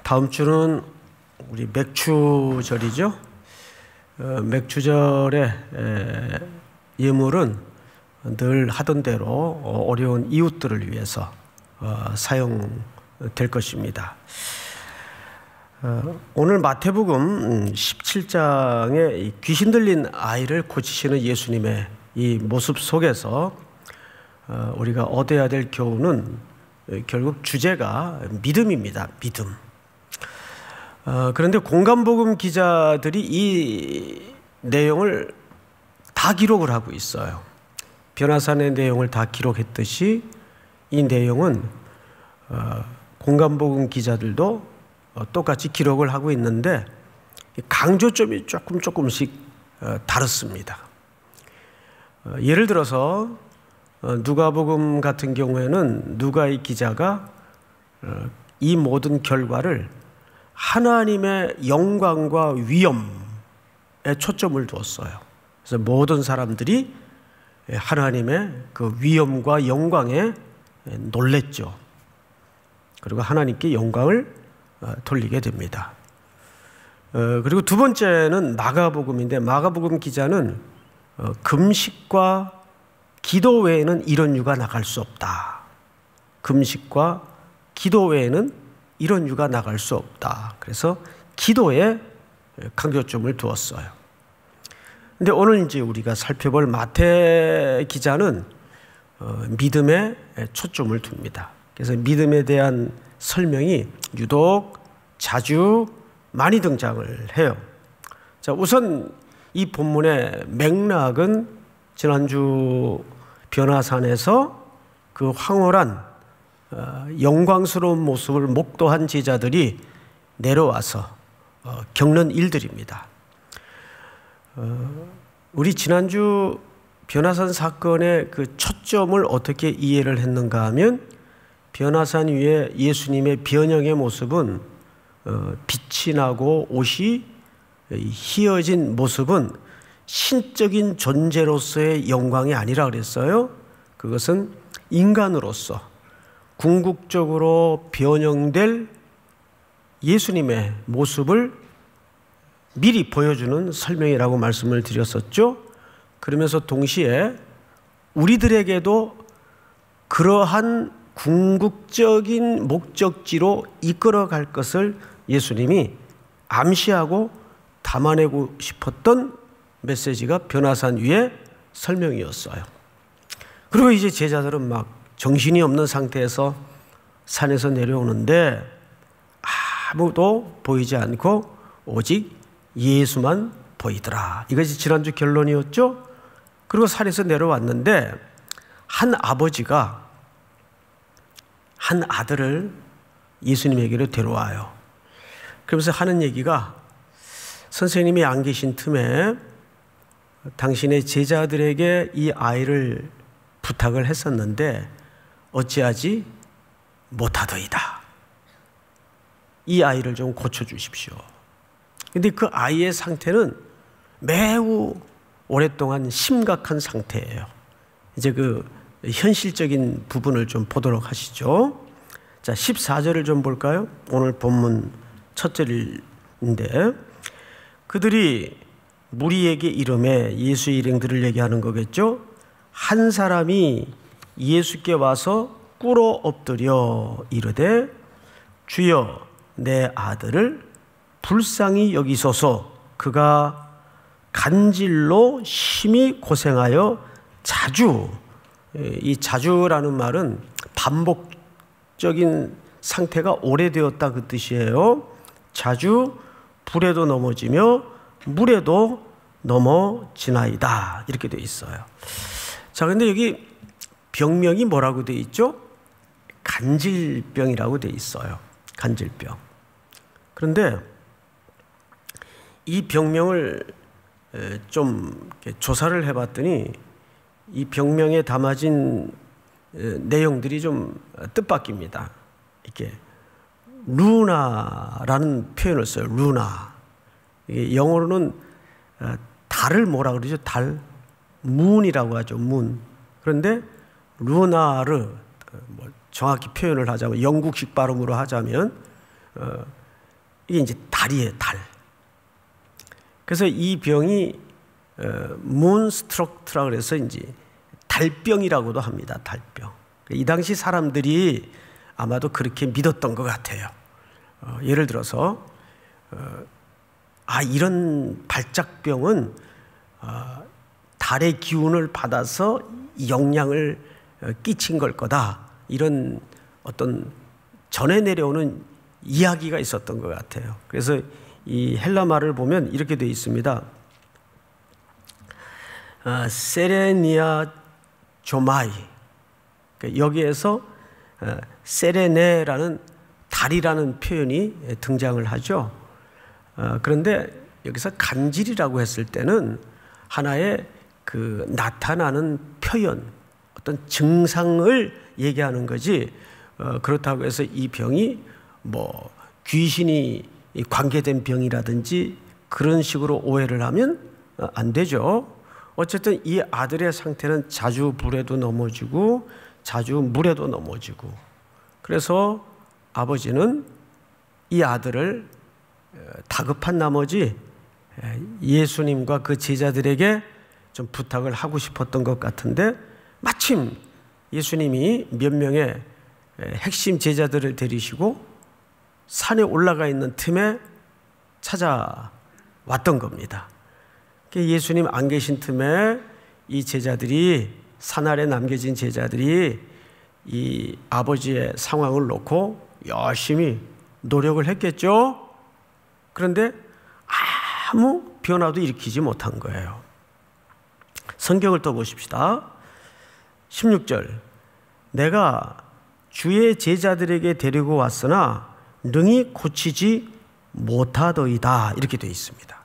다음 주는 우리 맥추절이죠. 맥추절의 예물은 늘 하던 대로 어려운 이웃들을 위해서 사용될 것입니다. 오늘 마태복음 17장에 귀신 들린 아이를 고치시는 예수님의 이 모습 속에서 우리가 얻어야 될 교훈은 결국 주제가 믿음입니다. 믿음. 그런데 공간복음 기자들이 이 내용을 다 기록을 하고 있어요. 변화산의 내용을 다 기록했듯이 이 내용은 공간복음 기자들도 똑같이 기록을 하고 있는데 강조점이 조금씩 다릅니다. 예를 들어서 누가복음 같은 경우에는 누가의 기자가 이 모든 결과를 하나님의 영광과 위엄에 초점을 두었어요. 그래서 모든 사람들이 하나님의 그 위엄과 영광에 놀랬죠. 그리고 하나님께 영광을 돌리게 됩니다. 그리고 두 번째는 마가복음인데 마가복음 기자는 금식과 기도 외에는 이런 유가 나갈 수 없다. 금식과 기도 외에는 이런 유가 나갈 수 없다. 그래서 기도에 강조점을 두었어요. 근데 오늘 이제 우리가 살펴볼 마태 기자는 믿음에 초점을 둡니다. 그래서 믿음에 대한 설명이 유독 자주 많이 등장을 해요. 자, 우선 이 본문의 맥락은 지난주 변화산에서 그 황홀한 영광스러운 모습을 목도한 제자들이 내려와서 겪는 일들입니다. 우리 지난주 변화산 사건의 그 초점을 어떻게 이해를 했는가 하면 변화산 위에 예수님의 변형의 모습은 빛이 나고 옷이 휘어진 모습은 신적인 존재로서의 영광이 아니라 그랬어요. 그것은 인간으로서 궁극적으로 변형될 예수님의 모습을 미리 보여주는 설명이라고 말씀을 드렸었죠. 그러면서 동시에 우리들에게도 그러한 궁극적인 목적지로 이끌어갈 것을 예수님이 암시하고 담아내고 싶었던 메시지가 변화산 위의 설명이었어요. 그리고 이제 제자들은 막 정신이 없는 상태에서 산에서 내려오는데 아무도 보이지 않고 오직 예수만 보이더라. 이것이 지난주 결론이었죠. 그리고 산에서 내려왔는데 한 아버지가 한 아들을 예수님에게로 데려와요. 그러면서 하는 얘기가 선생님이 안 계신 틈에 당신의 제자들에게 이 아이를 부탁을 했었는데 어찌하지 못하더이다. 이 아이를 좀 고쳐주십시오. 그런데 그 아이의 상태는 매우 오랫동안 심각한 상태예요. 이제 그 현실적인 부분을 좀 보도록 하시죠. 자, 14절을 좀 볼까요? 오늘 본문 첫 절인데 그들이 무리에게 이름에 예수의 일행들을 얘기하는 거겠죠. 한 사람이 예수께 와서 꿇어 엎드려 이르되 주여 내 아들을 불쌍히 여기소서. 그가 간질로 심히 고생하여 자주, 이 자주라는 말은 반복적인 상태가 오래되었다 그 뜻이에요. 자주 불에도 넘어지며 물에도 넘어지나이다 이렇게 되어 있어요. 자, 근데 여기 병명이 뭐라고 되어 있죠? 간질병이라고 되어 있어요. 간질병. 그런데 이 병명을 좀 조사를 해봤더니 이 병명에 담아진 내용들이 좀 뜻밖입니다. 이렇게 루나라는 표현을 써요. 루나. 영어로는 달을 뭐라 그러죠? 달. 문이라고 하죠. 문. 그런데 루나르, 정확히 표현을 하자면 영국식 발음으로 하자면 이게 이제 달이에요, 달. 그래서 이 병이 문스트로크라 그래서 이제 달병이라고도 합니다. 달병. 이 당시 사람들이 아마도 그렇게 믿었던 것 같아요. 예를 들어서 이런 발작병은 달의 기운을 받아서 영향을 끼친 걸 거다. 이런 어떤 전해 내려오는 이야기가 있었던 것 같아요. 그래서 이 헬라 말을 보면 이렇게 되어 있습니다. 세레니아 조마이. 여기에서 세레네라는 달이라는 표현이 등장을 하죠. 그런데 여기서 간질이라고 했을 때는 하나의 그 나타나는 표현, 어떤 증상을 얘기하는 거지, 그렇다고 해서 이 병이 뭐 귀신이 관계된 병이라든지 그런 식으로 오해를 하면 안 되죠. 어쨌든 이 아들의 상태는 자주 불에도 넘어지고 자주 물에도 넘어지고, 그래서 아버지는 이 아들을 다급한 나머지 예수님과 그 제자들에게 좀 부탁을 하고 싶었던 것 같은데, 마침 예수님이 몇 명의 핵심 제자들을 데리시고 산에 올라가 있는 틈에 찾아왔던 겁니다. 예수님 안 계신 틈에 이 제자들이, 산 아래 남겨진 제자들이 이 아버지의 상황을 놓고 열심히 노력을 했겠죠. 그런데 아무 변화도 일으키지 못한 거예요. 성경을 또 보십시다. 16절, 내가 주의 제자들에게 데리고 왔으나 능히 고치지 못하더이다, 이렇게 되어 있습니다.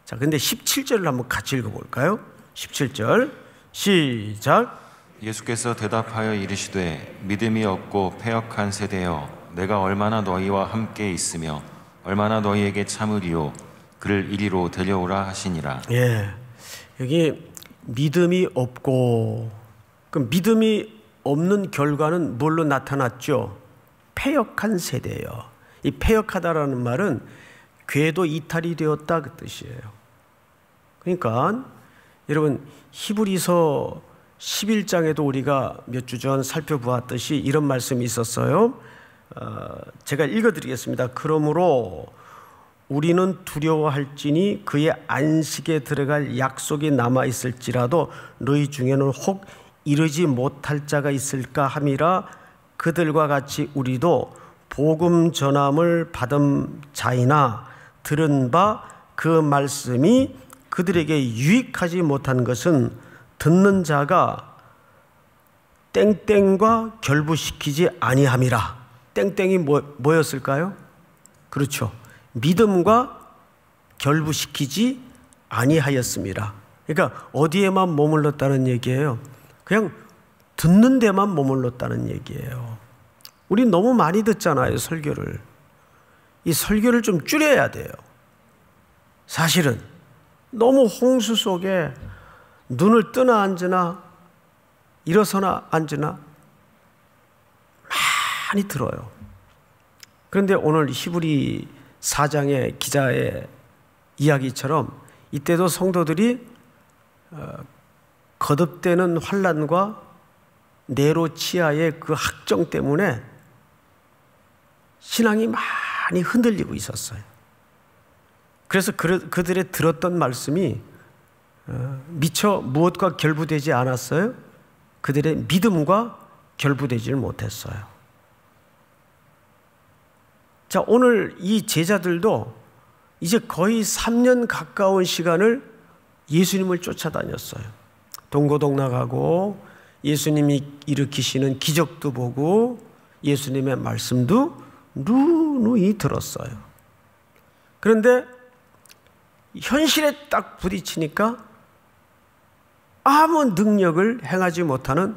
자, 근데 17절을 한번 같이 읽어볼까요? 17절 시작. 예수께서 대답하여 이르시되 믿음이 없고 패역한 세대여, 내가 얼마나 너희와 함께 있으며 얼마나 너희에게 참으리요, 그를 이리로 데려오라 하시니라. 예, 여기 믿음이 없고, 그 믿음이 없는 결과는 뭘로 나타났죠? 패역한 세대예요. 이 패역하다라는 말은 궤도 이탈이 되었다, 그 뜻이에요. 그러니까 여러분, 히브리서 11장에도 우리가 몇 주 전 살펴보았듯이 이런 말씀이 있었어요. 제가 읽어드리겠습니다. 그러므로 우리는 두려워할지니 그의 안식에 들어갈 약속이 남아있을지라도 너희 중에는 혹 이르지 못할 자가 있을까 함이라. 그들과 같이 우리도 복음 전함을 받은 자이나 들은 바 그 말씀이 그들에게 유익하지 못한 것은 듣는 자가 땡땡과 결부시키지 아니함이라. 땡땡이 뭐였을까요? 그렇죠, 믿음과 결부시키지 아니하였습니다. 그러니까 어디에만 머물렀다는 얘기예요? 그냥 듣는 데만 머물렀다는 얘기예요. 우리 너무 많이 듣잖아요, 설교를. 이 설교를 좀 줄여야 돼요. 사실은 너무 홍수 속에 눈을 뜨나 앉으나 일어서나 앉으나 많이 들어요. 그런데 오늘 히브리 4장의 기자의 이야기처럼 이때도 성도들이 거듭되는 환난과 네로 치하의 그 학정 때문에 신앙이 많이 흔들리고 있었어요. 그래서 그들의 들었던 말씀이 미처 무엇과 결부되지 않았어요? 그들의 믿음과 결부되지를 못했어요. 자, 오늘 이 제자들도 이제 거의 3년 가까운 시간을 예수님을 쫓아다녔어요. 동고동락하고 예수님이 일으키시는 기적도 보고 예수님의 말씀도 누누이 들었어요. 그런데 현실에 딱 부딪히니까 아무 능력을 행하지 못하는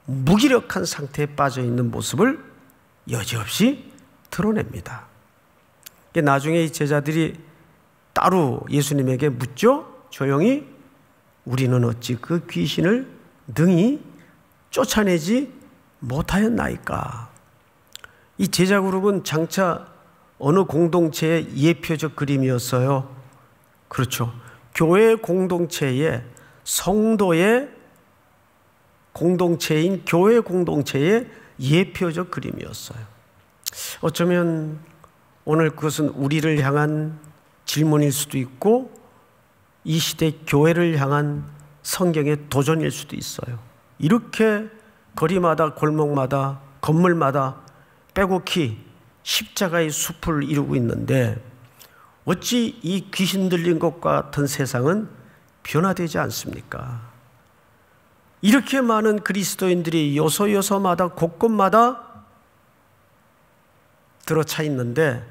무기력한 상태에 빠져 있는 모습을 여지없이 드러냅니다. 나중에 이 제자들이 따로 예수님에게 묻죠. 조용히, 우리는 어찌 그 귀신을 능히 쫓아내지 못하였나이까. 이 제자 그룹은 장차 어느 공동체의 예표적 그림이었어요? 그렇죠. 교회 공동체의 성도의 공동체인 교회 공동체의 예표적 그림이었어요. 어쩌면 오늘 그것은 우리를 향한 질문일 수도 있고 이 시대 교회를 향한 성경의 도전일 수도 있어요. 이렇게 거리마다 골목마다 건물마다 빼곡히 십자가의 숲을 이루고 있는데 어찌 이 귀신 들린 것과 같은 세상은 변화되지 않습니까? 이렇게 많은 그리스도인들이 요소요소마다 곳곳마다 들어차 있는데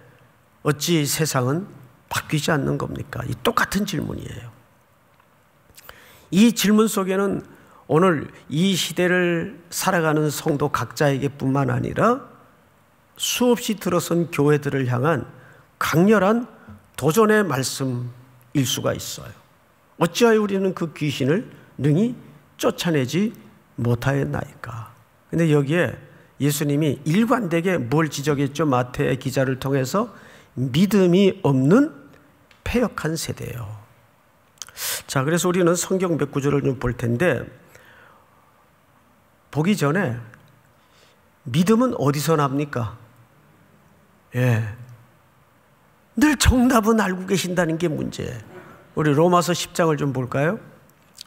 어찌 세상은 바뀌지 않는 겁니까? 이 똑같은 질문이에요. 이 질문 속에는 오늘 이 시대를 살아가는 성도 각자에게 뿐만 아니라 수없이 들어선 교회들을 향한 강렬한 도전의 말씀일 수가 있어요. 어찌하여 우리는 그 귀신을 능히 쫓아내지 못하였나이까? 근데 여기에 예수님이 일관되게 뭘 지적했죠? 마태의 기자를 통해서 믿음이 없는 패역한 세대예요. 자, 그래서 우리는 성경 몇 구절을 좀 볼 텐데 보기 전에 믿음은 어디서 납니까? 예. 늘 정답은 알고 계신다는 게 문제예요. 우리 로마서 10장을 좀 볼까요?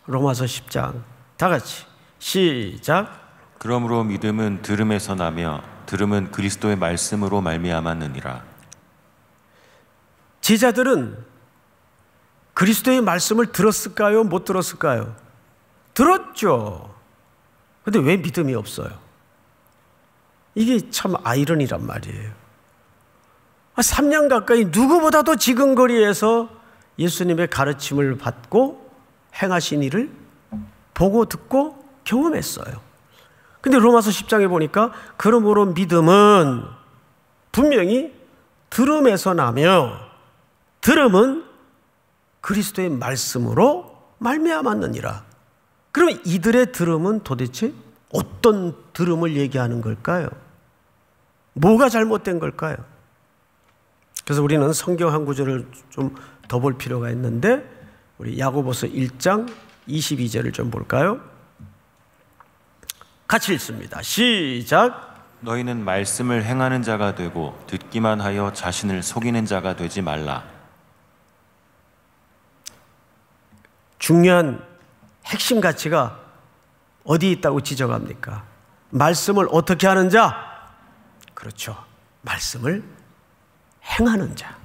로마서 10장 다 같이 시작. 그러므로 믿음은 들음에서 나며 들음은 그리스도의 말씀으로 말미암았느니라. 제자들은 그리스도의 말씀을 들었을까요? 못 들었을까요? 들었죠. 근데 왜 믿음이 없어요? 이게 참 아이러니란 말이에요. 3년 가까이 누구보다도 지근거리에서 예수님의 가르침을 받고 행하신 일을 보고 듣고 경험했어요. 근데 로마서 10장에 보니까 그러므로 믿음은 분명히 들음에서 나며 들음은 그리스도의 말씀으로 말미암았느니라. 그러면 이들의 들음은 도대체 어떤 들음을 얘기하는 걸까요? 뭐가 잘못된 걸까요? 그래서 우리는 성경 한 구절을 좀 더 볼 필요가 있는데 우리 야고보서 1장 22절을 좀 볼까요? 같이 읽습니다. 시작. 너희는 말씀을 행하는 자가 되고 듣기만 하여 자신을 속이는 자가 되지 말라. 중요한 핵심 가치가 어디 있다고 지적합니까? 말씀을 어떻게 하는 자? 그렇죠. 말씀을 행하는 자.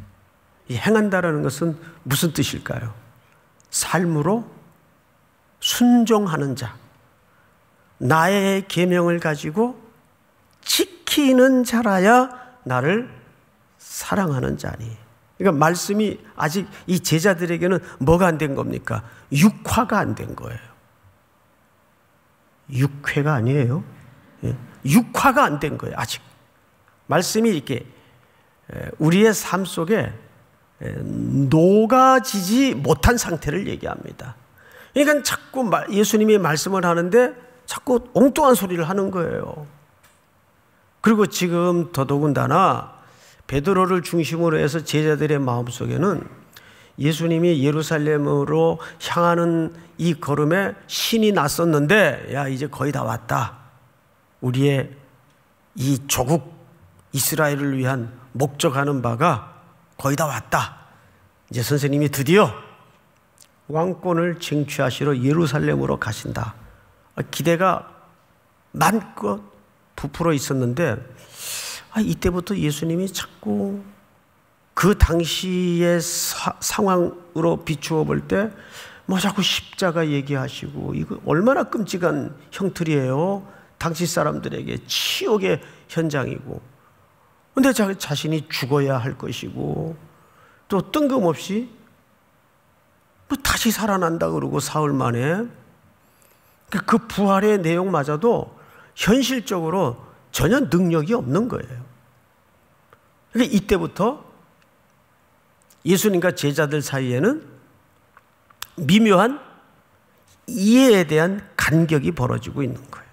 이 행한다라는 것은 무슨 뜻일까요? 삶으로 순종하는 자. 나의 계명을 가지고 지키는 자라야 나를 사랑하는 자니. 그러니까 말씀이 아직 이 제자들에게는 뭐가 안 된 겁니까? 육화가 안 된 거예요. 육회가 아니에요. 육화가 안 된 거예요. 아직. 말씀이 이렇게 우리의 삶 속에 녹아지지 못한 상태를 얘기합니다. 그러니까 자꾸 예수님이 말씀을 하는데 자꾸 엉뚱한 소리를 하는 거예요. 그리고 지금 더더군다나 베드로를 중심으로 해서 제자들의 마음속에는 예수님이 예루살렘으로 향하는 이 걸음에 신이 났었는데 야 이제 거의 다 왔다. 우리의 이 조국 이스라엘을 위한 목적하는 바가 거의 다 왔다. 이제 선생님이 드디어 왕권을 쟁취하시러 예루살렘으로 가신다. 기대가 마음껏 부풀어 있었는데 이때부터 예수님이 자꾸 그 당시의 상황으로 비추어 볼 때 뭐 자꾸 십자가 얘기하시고 이거 얼마나 끔찍한 형틀이에요. 당시 사람들에게 치욕의 현장이고 근데 자신이 죽어야 할 것이고 또 뜬금없이 뭐 다시 살아난다 그러고 사흘 만에 그 부활의 내용마저도 현실적으로 전혀 능력이 없는 거예요. 그러니까 이때부터 예수님과 제자들 사이에는 미묘한 이해에 대한 간격이 벌어지고 있는 거예요.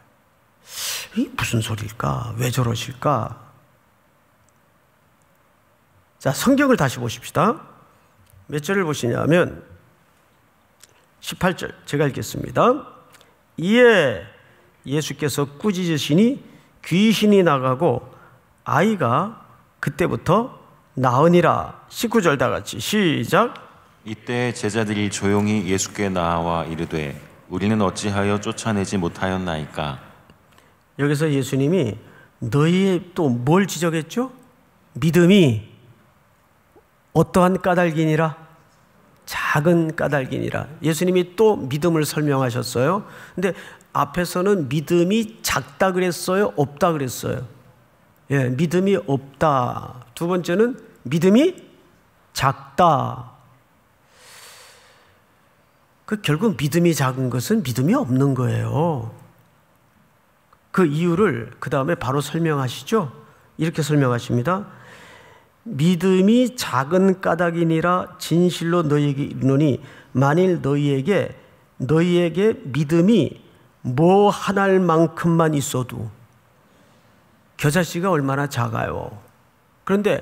이게 무슨 소리일까? 왜 저러실까? 자, 성경을 다시 보십시다. 몇 절을 보시냐면 18절 제가 읽겠습니다. 이에 예수께서 꾸짖으시니 귀신이 나가고 아이가 그때부터 나으니라. 19절 다 같이 시작. 이때 제자들이 조용히 예수께 나와 이르되 우리는 어찌하여 쫓아내지 못하였나이까. 여기서 예수님이 너희의 또 뭘 지적했죠? 믿음이 어떠한 까닭이니라? 작은 까닭이니라. 예수님이 또 믿음을 설명하셨어요. 근데 앞에서는 믿음이 작다 그랬어요? 없다 그랬어요? 예, 믿음이 없다. 두 번째는 믿음이 작다. 결국 믿음이 작은 것은 믿음이 없는 거예요. 그 이유를 그 다음에 바로 설명하시죠. 이렇게 설명하십니다. 믿음이 작은 까닭이니라 진실로 너희에게 이르노니 만일 너희에게 믿음이 뭐 한 알만큼만 있어도, 겨자씨가 얼마나 작아요. 그런데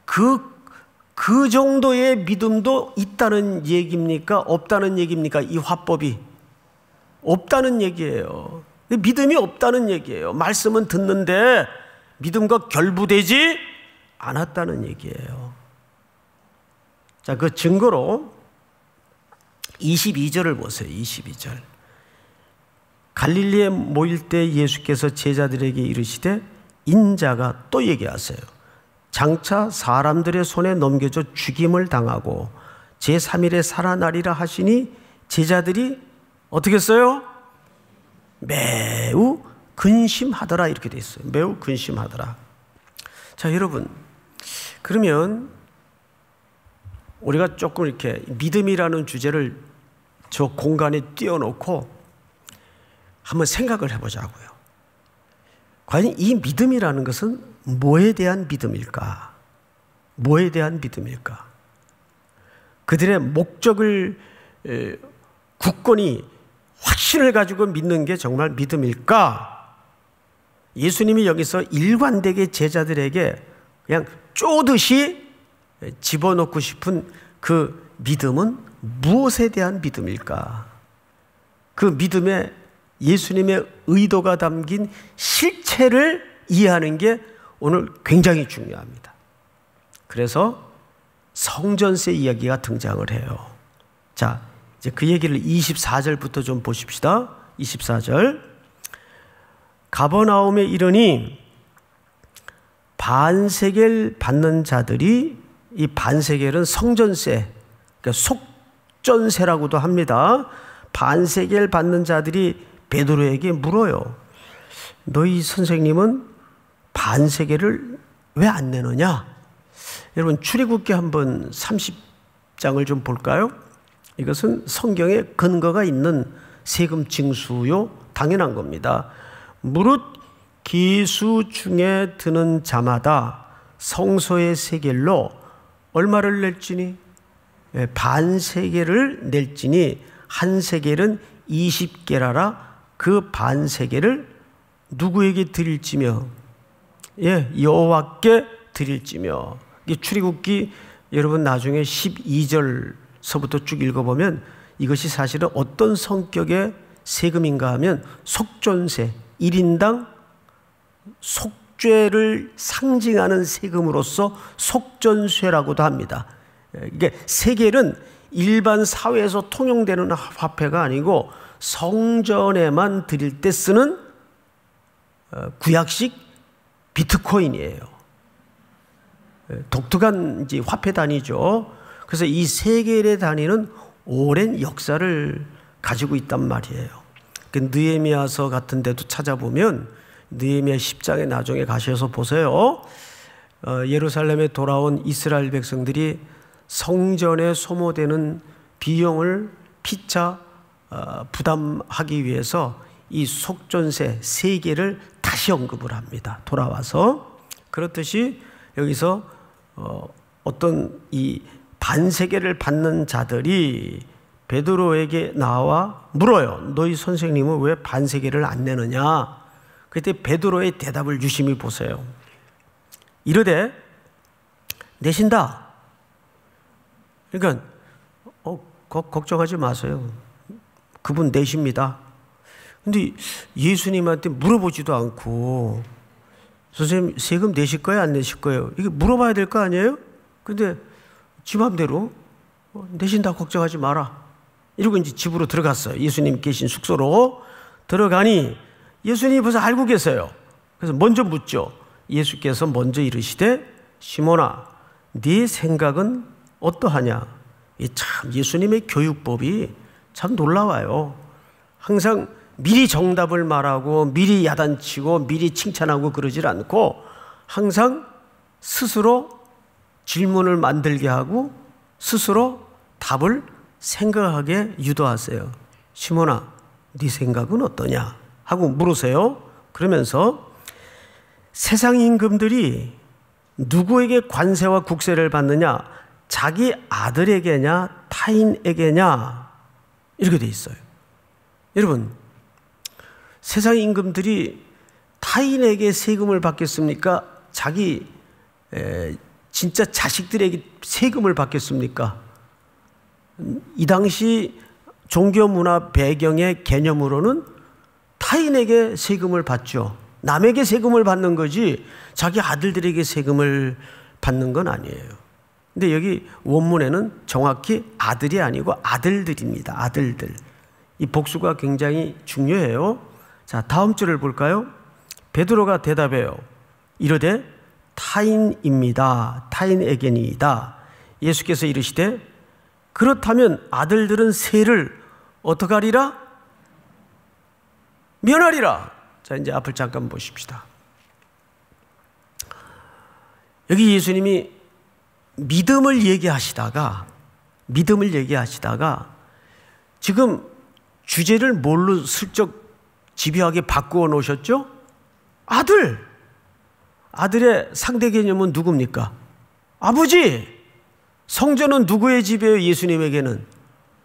그 정도의 믿음도 있다는 얘기입니까? 없다는 얘기입니까? 이 화법이 없다는 얘기예요. 믿음이 없다는 얘기예요. 말씀은 듣는데 믿음과 결부되지 않았다는 얘기예요. 자, 그 증거로 22절을 보세요. 22절. 갈릴리에 모일 때 예수께서 제자들에게 이르시되 인자가 또 얘기하세요. 장차 사람들의 손에 넘겨져 죽임을 당하고 제3일에 살아나리라 하시니 제자들이 어떻게 했어요? 매우 근심하더라 이렇게 돼 있어요. 매우 근심하더라. 자, 여러분, 그러면 우리가 조금 이렇게 믿음이라는 주제를 저 공간에 띄워놓고 한번 생각을 해보자고요. 과연 이 믿음이라는 것은 뭐에 대한 믿음일까? 뭐에 대한 믿음일까? 그들의 목적을 굳건히 확신을 가지고 믿는 게 정말 믿음일까? 예수님이 여기서 일관되게 제자들에게 그냥 쪼듯이 집어넣고 싶은 그 믿음은 무엇에 대한 믿음일까? 그 믿음에 예수님의 의도가 담긴 실체를 이해하는 게 오늘 굉장히 중요합니다. 그래서 성전세 이야기가 등장을 해요. 자, 이제 그 얘기를 24절부터 좀 보십시다. 24절. 가버나움에 이르니 반세겔 받는 자들이, 이 반세겔은 성전세, 그러니까 속전세라고도 합니다. 반세겔 받는 자들이 베드로에게 물어요. 너희 선생님은 반세겔을 왜 안 내느냐? 여러분, 출애굽기 한번 30장을 좀 볼까요? 이것은 성경에 근거가 있는 세금 징수요, 당연한 겁니다. 무릇 기수 중에 드는 자마다 성소의 세겔로 얼마를 낼지니? 반세겔을 낼지니 한 세겔은 20게라라. 그 반세겔을 누구에게 드릴지며, 여호와께 드릴지며. 이 출애굽기 여러분 나중에 12절서부터 쭉 읽어보면 이것이 사실은 어떤 성격의 세금인가 하면 속전세, 1인당 속죄를 상징하는 세금으로서 속전세라고도 합니다. 이게 세겔은 일반 사회에서 통용되는 화폐가 아니고 성전에만 드릴 때 쓰는 구약식 비트코인이에요. 독특한 이제 화폐 단위죠. 그래서 이 세겔의 단위는 오랜 역사를 가지고 있단 말이에요. 느헤미야서 같은 데도 찾아보면 느헤미야 10장에 나중에 가셔서 보세요. 예루살렘에 돌아온 이스라엘 백성들이 성전에 소모되는 비용을 피차 부담하기 위해서 이 속전세 세겔을 다시 언급을 합니다. 돌아와서. 그렇듯이 여기서 어떤 이 반세겔을 받는 자들이 베드로에게 나와 물어요. 너희 선생님은 왜 반세겔을 안 내느냐? 그때 베드로의 대답을 유심히 보세요. 이르되 내신다. 그러니까 걱정하지 마세요. 그분 내십니다. 근데 예수님한테 물어보지도 않고 선생님 세금 내실 거예요? 안 내실 거예요? 이게 물어봐야 될 거 아니에요? 근데 지 맘대로 내신다 걱정하지 마라. 이러고 이제 집으로 들어갔어요. 예수님 계신 숙소로 들어가니 예수님이 벌써 알고 계세요. 그래서 먼저 묻죠. 예수께서 먼저 이르시되 시몬아 네 생각은 어떠하냐. 참 예수님의 교육법이 참 놀라워요. 항상 미리 정답을 말하고 미리 야단치고 미리 칭찬하고 그러질 않고 항상 스스로 질문을 만들게 하고 스스로 답을 생각하게 유도하세요. 시몬아 네 생각은 어떠냐 하고 물으세요. 그러면서 세상 임금들이 누구에게 관세와 국세를 받느냐? 자기 아들에게냐 타인에게냐? 이렇게 돼 있어요. 여러분 세상 임금들이 타인에게 세금을 받겠습니까? 자기 진짜 자식들에게 세금을 받겠습니까? 이 당시 종교 문화 배경의 개념으로는 타인에게 세금을 받죠. 남에게 세금을 받는 거지 자기 아들들에게 세금을 받는 건 아니에요. 근데 여기 원문에는 정확히 아들이 아니고 아들들입니다. 아들들. 이 복수가 굉장히 중요해요. 자, 다음 줄을 볼까요? 베드로가 대답해요. 이르되 타인입니다. 타인에게니이다. 예수께서 이르시되 그렇다면 아들들은 세를 어떻게 하리라? 면하리라. 자, 이제 앞을 잠깐 보십시다. 여기 예수님이 믿음을 얘기하시다가 지금 주제를 뭘로 슬쩍 집요하게 바꾸어 놓으셨죠? 아들의 상대 개념은 누굽니까? 아버지. 성전은 누구의 집이에요? 예수님에게는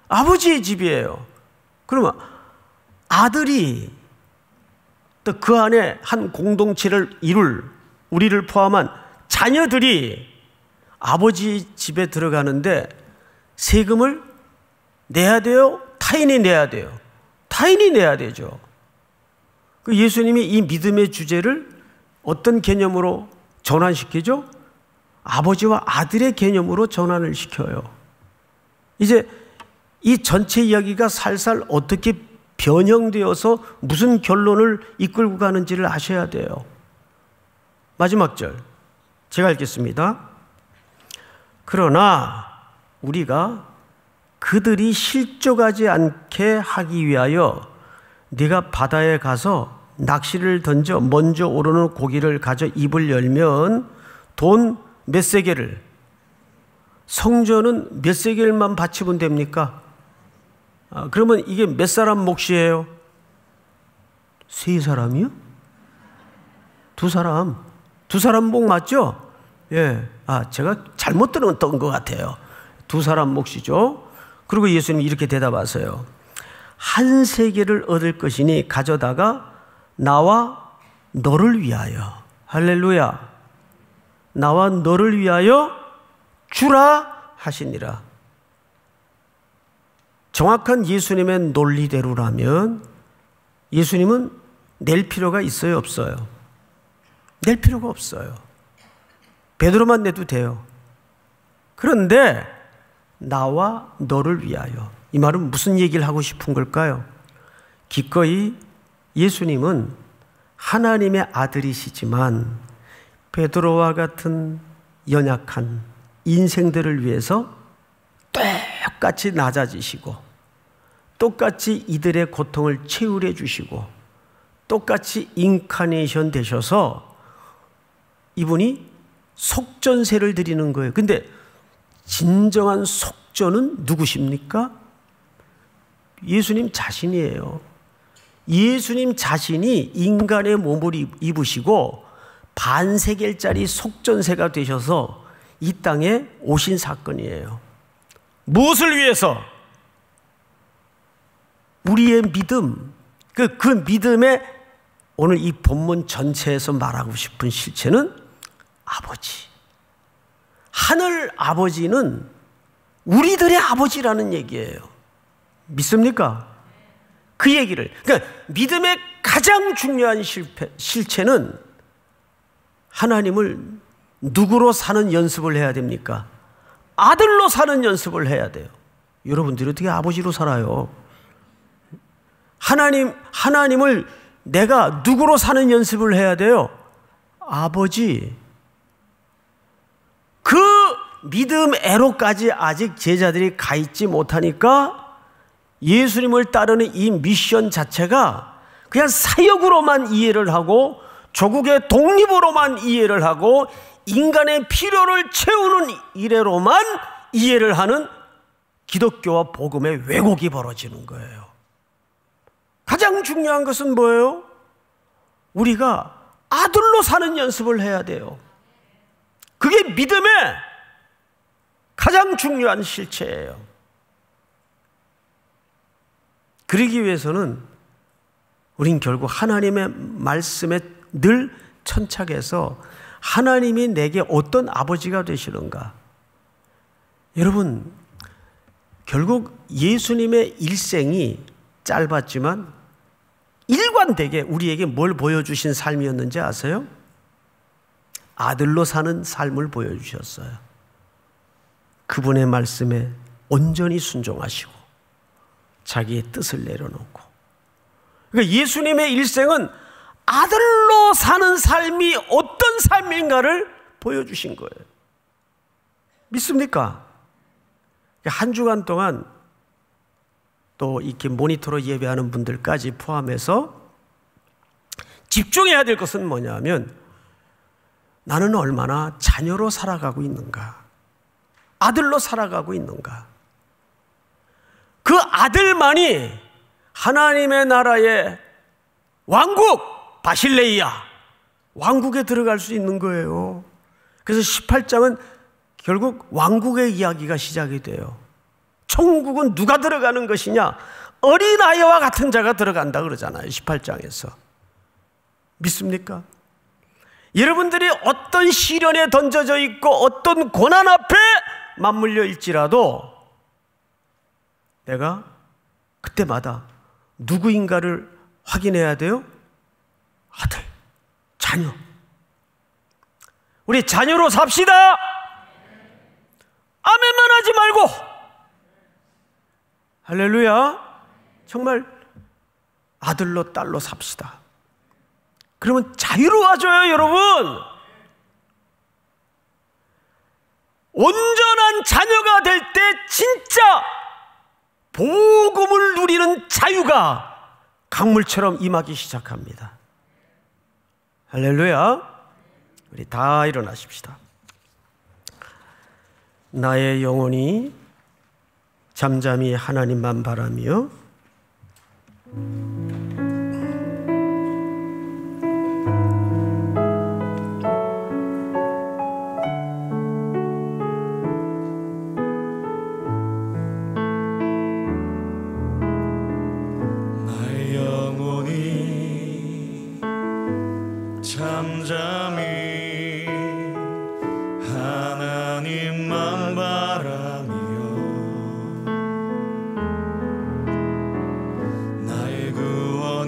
아버지의 집이에요. 그러면 아들이 또 그 안에 한 공동체를 이룰 우리를 포함한 자녀들이 아버지 집에 들어가는데 세금을 내야 돼요? 타인이 내야 돼요? 타인이 내야 되죠. 그 예수님이 이 믿음의 주제를 어떤 개념으로 전환시키죠? 아버지와 아들의 개념으로 전환을 시켜요. 이제 이 전체 이야기가 살살 어떻게 변형되어서 무슨 결론을 이끌고 가는지를 아셔야 돼요. 마지막 절 제가 읽겠습니다. 그러나 우리가 그들이 실족하지 않게 하기 위하여 네가 바다에 가서 낚시를 던져 먼저 오르는 고기를 가져 입을 열면 돈 몇 세겔을, 성전은 몇 세겔만 바치면 됩니까? 그러면 이게 몇 사람 몫이에요? 세 사람이요? 두 사람 몫 맞죠? 예. 제가 잘못 들었던 것 같아요. 두 사람 몫이죠. 그리고 예수님이 이렇게 대답하세요. 한 세겔을 얻을 것이니 가져다가 나와 너를 위하여, 할렐루야, 나와 너를 위하여 주라 하시니라. 정확한 예수님의 논리대로라면 예수님은 낼 필요가 있어요, 없어요? 낼 필요가 없어요. 베드로만 내도 돼요. 그런데 나와 너를 위하여, 이 말은 무슨 얘기를 하고 싶은 걸까요? 기꺼이 예수님은 하나님의 아들이시지만 베드로와 같은 연약한 인생들을 위해서 똑같이 낮아지시고 똑같이 이들의 고통을 채울해 주시고 똑같이 인카네이션 되셔서 이분이 속전세를 드리는 거예요. 근데 진정한 속전은 누구십니까? 예수님 자신이에요. 예수님 자신이 인간의 몸을 입으시고 반세겔짜리 속전세가 되셔서 이 땅에 오신 사건이에요. 무엇을 위해서? 우리의 믿음, 그 믿음의 오늘 이 본문 전체에서 말하고 싶은 실체는 아버지, 하늘 아버지는 우리들의 아버지라는 얘기예요. 믿습니까? 그 얘기를. 그러니까 믿음의 가장 중요한 실체는 하나님을 누구로 사는 연습을 해야 됩니까? 아들로 사는 연습을 해야 돼요. 여러분들이 어떻게 아버지로 살아요? 하나님을 내가 누구로 사는 연습을 해야 돼요? 아버지. 그 믿음애로까지 아직 제자들이 가 있지 못하니까 예수님을 따르는 이 미션 자체가 그냥 사역으로만 이해를 하고 조국의 독립으로만 이해를 하고 인간의 필요를 채우는 일회로만 이해를 하는 기독교와 복음의 왜곡이 벌어지는 거예요. 가장 중요한 것은 뭐예요? 우리가 아들로 사는 연습을 해야 돼요. 그게 믿음의 가장 중요한 실체예요. 그러기 위해서는 우린 결국 하나님의 말씀에 늘 천착해서 하나님이 내게 어떤 아버지가 되시는가. 여러분, 결국 예수님의 일생이 짧았지만 일관되게 우리에게 뭘 보여주신 삶이었는지 아세요? 아들로 사는 삶을 보여주셨어요. 그분의 말씀에 온전히 순종하시고 자기의 뜻을 내려놓고. 그러니까 예수님의 일생은 아들로 사는 삶이 어떤 삶인가를 보여주신 거예요. 믿습니까? 한 주간 동안 또 이렇게 모니터로 예배하는 분들까지 포함해서 집중해야 될 것은 뭐냐면 나는 얼마나 자녀로 살아가고 있는가, 아들로 살아가고 있는가. 그 아들만이 하나님의 나라의 왕국, 바실레이아 왕국에 들어갈 수 있는 거예요. 그래서 18장은 결국 왕국의 이야기가 시작이 돼요. 천국은 누가 들어가는 것이냐? 어린아이와 같은 자가 들어간다 그러잖아요, 18장에서. 믿습니까? 여러분들이 어떤 시련에 던져져 있고 어떤 고난 앞에 맞물려 있지라도 내가 그때마다 누구인가를 확인해야 돼요. 아들, 자녀. 우리 자녀로 삽시다. 아멘만 하지 말고. 할렐루야. 정말 아들로 딸로 삽시다. 그러면 자유로워져요, 여러분. 온전한 자녀가 될 때 진짜 복음을 누리는 자유가 강물처럼 임하기 시작합니다. 할렐루야. 우리 다 일어나십시다. 나의 영혼이 잠잠히 하나님만 바라며 나의 영혼이 잠잠히 하나님만 바라며 나의 구원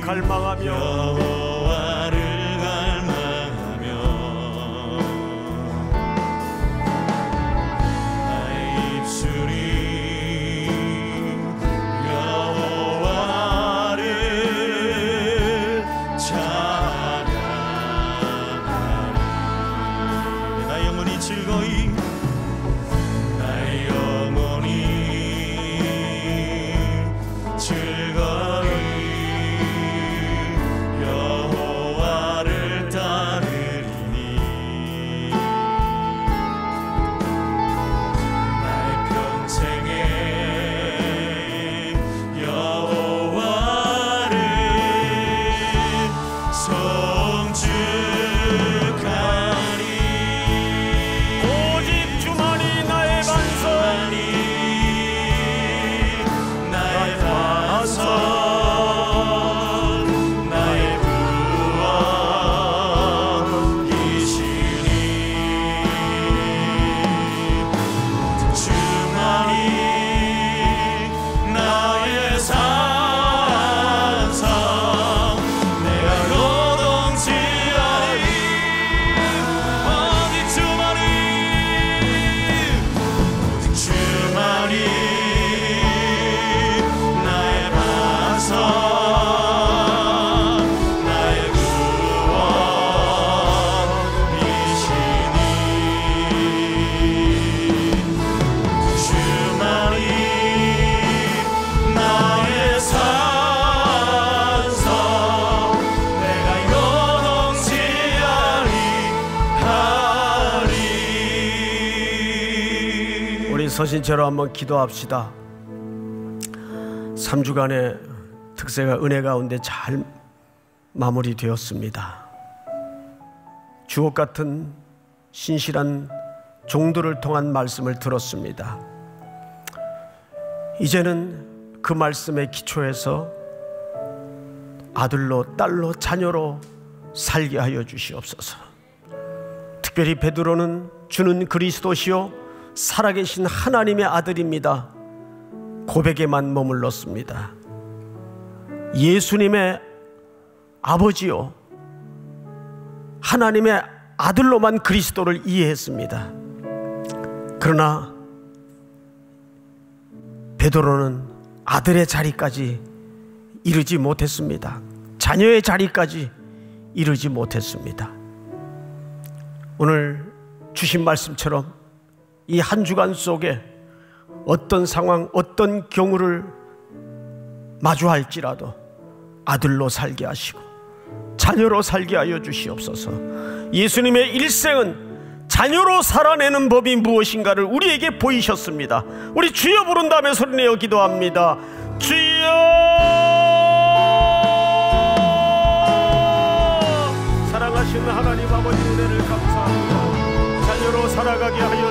갈망하며 여호와를 갈망하며 나의 입술이 여호와를 찬양하리. 나의 영혼이 즐거이 나의 영혼이 즐거이 여호와를 따르리니 나의 평생에 여호와를 송축하리. 오직 주만이 나의 반석 나의 반석 나의 구원이시니 주만이 나의 산성 내가 요동치리니 오직 주만이 나의 반석 나의 구원이시니 주만이 나의 산성 내가 요동치 아니하리. 우리 서신처럼 한번 기도합시다. 3주간의 특세가 은혜 가운데 잘 마무리되었습니다. 주옥 같은 신실한 종들을 통한 말씀을 들었습니다. 이제는 그 말씀의 기초에서 아들로 딸로 자녀로 살게 하여 주시옵소서. 특별히 베드로는 주는 그리스도시요 살아계신 하나님의 아들입니다. 고백에만 머물렀습니다. 예수님의 아버지요 하나님의 아들로만 그리스도를 이해했습니다. 그러나 베드로는 아들의 자리까지 이르지 못했습니다. 자녀의 자리까지 이르지 못했습니다. 오늘 주신 말씀처럼 이 한 주간 속에 어떤 상황, 어떤 경우를 마주할지라도 아들로 살게 하시고 자녀로 살게 하여 주시옵소서. 예수님의 일생은 자녀로 살아내는 법이 무엇인가를 우리에게 보이셨습니다. 우리 주여 부른 다음에 소리내어 기도합니다. 주여! 사랑하시는 하나님 아버지 은혜를 감사합니다. 자녀로 살아가게 하여